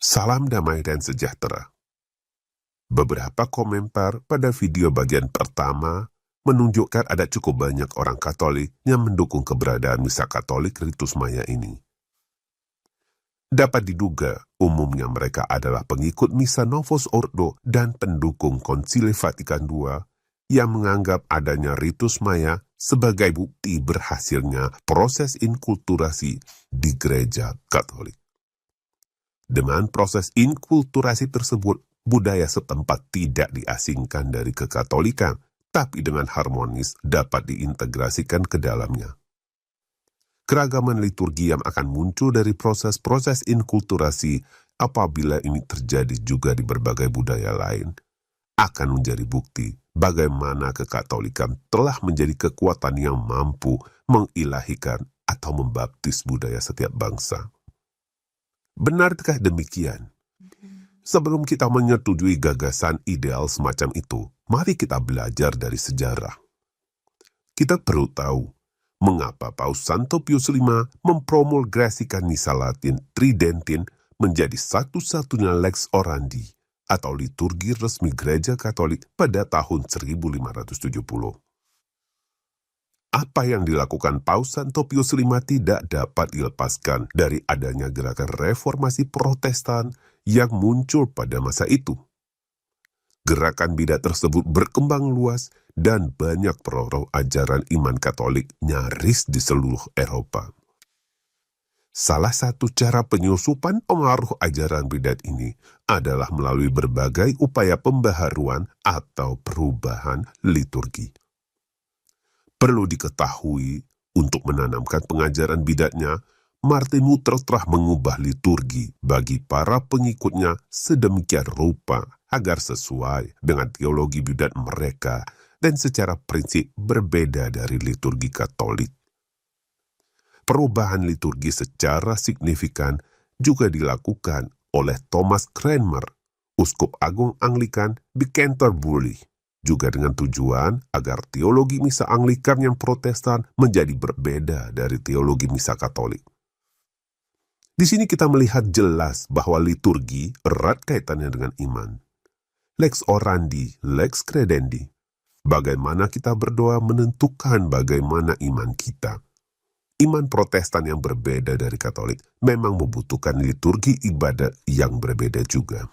Salam damai dan sejahtera. Beberapa komentar pada video bagian pertama menunjukkan ada cukup banyak orang Katolik yang mendukung keberadaan misa Katolik Ritus Maya ini. Dapat diduga umumnya mereka adalah pengikut misa Novus Ordo dan pendukung Konsili Vatikan II yang menganggap adanya Ritus Maya sebagai bukti berhasilnya proses inkulturasi di gereja Katolik. Dengan proses inkulturasi tersebut, budaya setempat tidak diasingkan dari kekatolikan, tapi dengan harmonis dapat diintegrasikan ke dalamnya. Keragaman liturgi yang akan muncul dari proses-proses inkulturasi apabila ini terjadi juga di berbagai budaya lain, akan menjadi bukti bagaimana kekatolikan telah menjadi kekuatan yang mampu mengilahikan atau membaptis budaya setiap bangsa. Benarkah demikian? Sebelum kita menyetujui gagasan ideal semacam itu, mari kita belajar dari sejarah. Kita perlu tahu mengapa Paus Santo Pius V mempromulgasikan misa Latin Tridentin menjadi satu-satunya lex orandi atau liturgi resmi gereja Katolik pada tahun 1570. Apa yang dilakukan Paus Santo Pius V tidak dapat dilepaskan dari adanya gerakan reformasi Protestan yang muncul pada masa itu. Gerakan bidat tersebut berkembang luas dan banyak perorong ajaran iman Katolik nyaris di seluruh Eropa. Salah satu cara penyusupan pengaruh ajaran bidat ini adalah melalui berbagai upaya pembaharuan atau perubahan liturgi. Perlu diketahui, untuk menanamkan pengajaran bidatnya, Martin Luther telah mengubah liturgi bagi para pengikutnya sedemikian rupa agar sesuai dengan teologi bidat mereka dan secara prinsip berbeda dari liturgi Katolik. Perubahan liturgi secara signifikan juga dilakukan oleh Thomas Cranmer, uskup agung Anglikan di Canterbury, juga dengan tujuan agar teologi misa Anglikan yang Protestan menjadi berbeda dari teologi misa Katolik. Di sini kita melihat jelas bahwa liturgi erat kaitannya dengan iman. Lex orandi, lex credendi. Bagaimana kita berdoa menentukan bagaimana iman kita. Iman Protestan yang berbeda dari Katolik memang membutuhkan liturgi ibadat yang berbeda juga.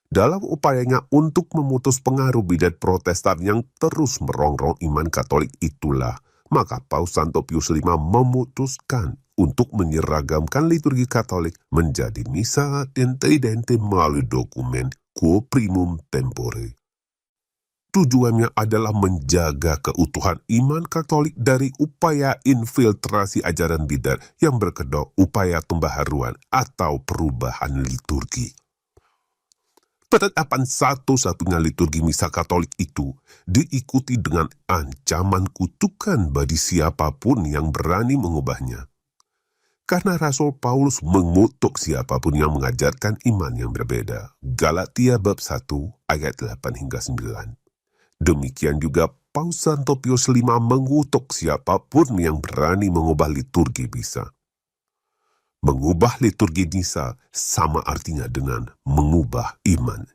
Dalam upayanya untuk memutus pengaruh bidat Protestan yang terus merongrong iman Katolik itulah, maka Paus Santo Pius V memutuskan untuk menyeragamkan liturgi Katolik menjadi misa Latin Tridentin melalui dokumen Quo Primum Tempore. Tujuannya adalah menjaga keutuhan iman Katolik dari upaya infiltrasi ajaran bidat yang berkedok upaya pembaharuan atau perubahan liturgi. Penetapan satu-satunya liturgi misa Katolik itu diikuti dengan ancaman kutukan bagi siapapun yang berani mengubahnya. Karena Rasul Paulus mengutuk siapapun yang mengajarkan iman yang berbeda. Galatia bab 1 ayat 8 hingga 9. Demikian juga Paus Santo Pius V mengutuk siapapun yang berani mengubah liturgi misa. Mengubah liturgi misa sama artinya dengan mengubah iman.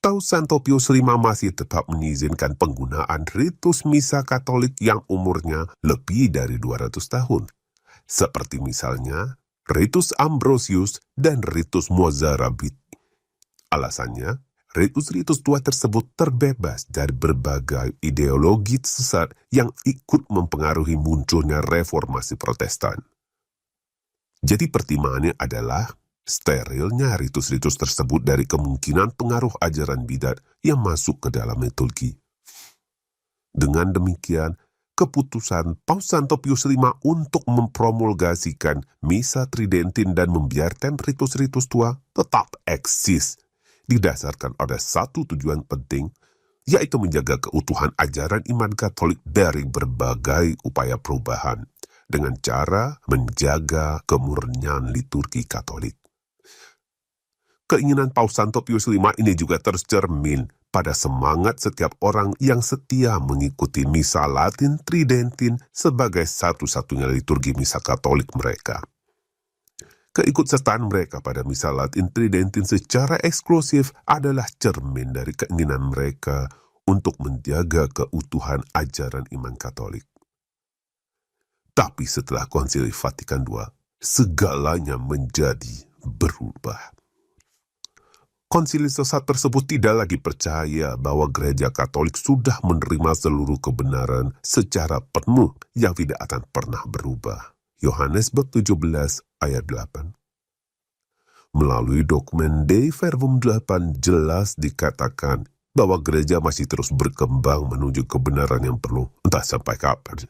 Paus Santo Pius V masih tetap mengizinkan penggunaan ritus misa Katolik yang umurnya lebih dari 200 tahun. Seperti misalnya ritus Ambrosius dan ritus Mozarabit. Alasannya, ritus-ritus tua tersebut terbebas dari berbagai ideologi sesat yang ikut mempengaruhi munculnya reformasi Protestan. Jadi pertimbangannya adalah sterilnya ritus-ritus tersebut dari kemungkinan pengaruh ajaran bidat yang masuk ke dalam liturgi. Dengan demikian, keputusan Paus Santo Pius V untuk mempromulgasikan misa Tridentin dan membiarkan ritus-ritus tua tetap eksis, didasarkan oleh satu tujuan penting, yaitu menjaga keutuhan ajaran iman Katolik dari berbagai upaya perubahan, dengan cara menjaga kemurnian liturgi Katolik. Keinginan Paus Santo Pius V ini juga tercermin pada semangat setiap orang yang setia mengikuti misa Latin Tridentin sebagai satu-satunya liturgi misa Katolik mereka. Keikutsertaan mereka pada misa Latin Tridentin secara eksklusif adalah cermin dari keinginan mereka untuk menjaga keutuhan ajaran iman Katolik. Tapi setelah Konsili Vatikan II, segalanya menjadi berubah. Konsili sesat tersebut tidak lagi percaya bahwa Gereja Katolik sudah menerima seluruh kebenaran secara penuh yang tidak akan pernah berubah. Yohanes bab 17 ayat 8. Melalui dokumen Dei Verbum 8 jelas dikatakan bahwa gereja masih terus berkembang menuju kebenaran yang penuh, entah sampai kapan.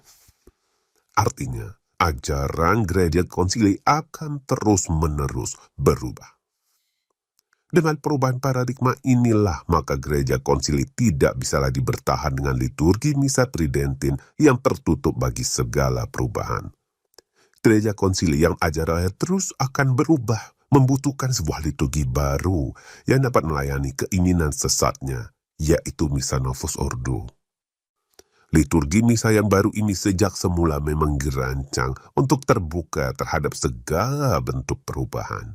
Artinya, ajaran gereja konsili akan terus-menerus berubah. Dengan perubahan paradigma inilah maka gereja konsili tidak bisa lagi bertahan dengan liturgi misa tridentin yang tertutup bagi segala perubahan. Gereja konsili yang ajarannya terus akan berubah membutuhkan sebuah liturgi baru yang dapat melayani keinginan sesatnya, yaitu Missa Novus Ordo. Liturgi misa yang baru ini sejak semula memang dirancang untuk terbuka terhadap segala bentuk perubahan.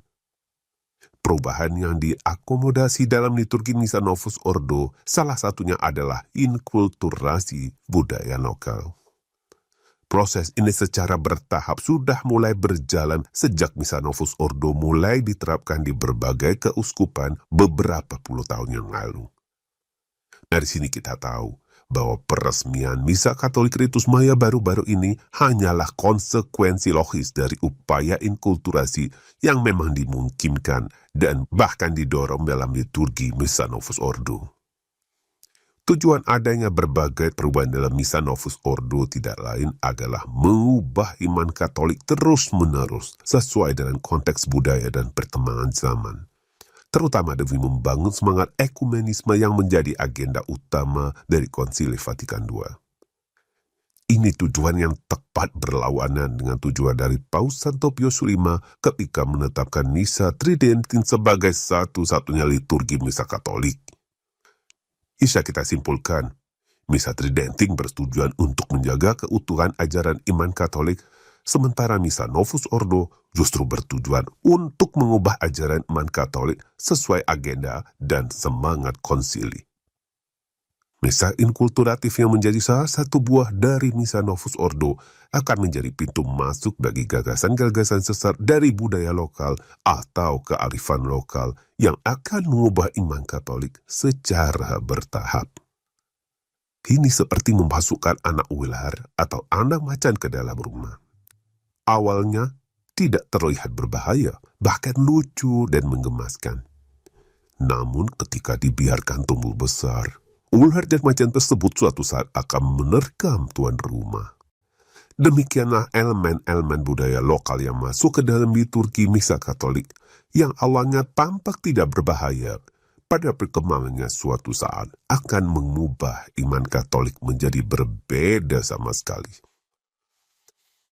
Perubahan yang diakomodasi dalam liturgi Missa Novus Ordo salah satunya adalah inkulturasi budaya lokal. Proses ini secara bertahap sudah mulai berjalan sejak Missa Novus Ordo mulai diterapkan di berbagai keuskupan beberapa puluh tahun yang lalu. Dari sini kita tahu bahwa peresmian Misa Katolik Ritus Maya baru-baru ini hanyalah konsekuensi logis dari upaya inkulturasi yang memang dimungkinkan dan bahkan didorong dalam liturgi Missa Novus Ordo. Tujuan adanya berbagai perubahan dalam Missa Novus Ordo tidak lain adalah mengubah iman Katolik terus-menerus sesuai dengan konteks budaya dan perkembangan zaman, terutama demi membangun semangat ekumenisme yang menjadi agenda utama dari Konsili Vatikan II. Ini tujuan yang tepat berlawanan dengan tujuan dari Paus Santo Pius V ketika menetapkan Misa Tridentin sebagai satu-satunya liturgi Misa Katolik. Bisa kita simpulkan, Misa Tridentin bertujuan untuk menjaga keutuhan ajaran iman Katolik, sementara Missa Novus Ordo justru bertujuan untuk mengubah ajaran iman Katolik sesuai agenda dan semangat konsili. Misa inkulturatif yang menjadi salah satu buah dari Missa Novus Ordo akan menjadi pintu masuk bagi gagasan-gagasan sesat dari budaya lokal atau kearifan lokal yang akan mengubah iman Katolik secara bertahap. Ini seperti memasukkan anak ular atau anak macan ke dalam rumah. Awalnya tidak terlihat berbahaya, bahkan lucu dan menggemaskan. Namun ketika dibiarkan tumbuh besar, ular dan macan tersebut suatu saat akan menerkam tuan rumah. Demikianlah elemen-elemen budaya lokal yang masuk ke dalam liturgi Misa Katolik, yang awalnya tampak tidak berbahaya, pada perkembangannya suatu saat akan mengubah iman Katolik menjadi berbeda sama sekali.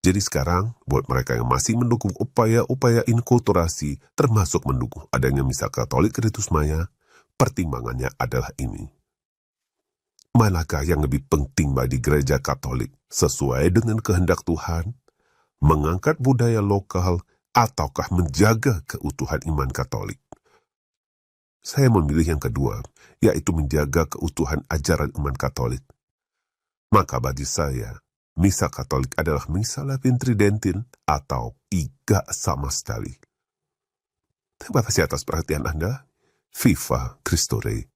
Jadi sekarang, buat mereka yang masih mendukung upaya-upaya inkulturasi, termasuk mendukung adanya Misa Katolik Ritus Maya, pertimbangannya adalah ini. Manakah yang lebih penting bagi gereja Katolik sesuai dengan kehendak Tuhan? Mengangkat budaya lokal ataukah menjaga keutuhan iman Katolik? Saya memilih yang kedua, yaitu menjaga keutuhan ajaran iman Katolik. Maka bagi saya, Misa Katolik adalah Misa Latin Tridentin atau tidak sama sekali. Terima kasih atas perhatian Anda. Viva Christo Rey.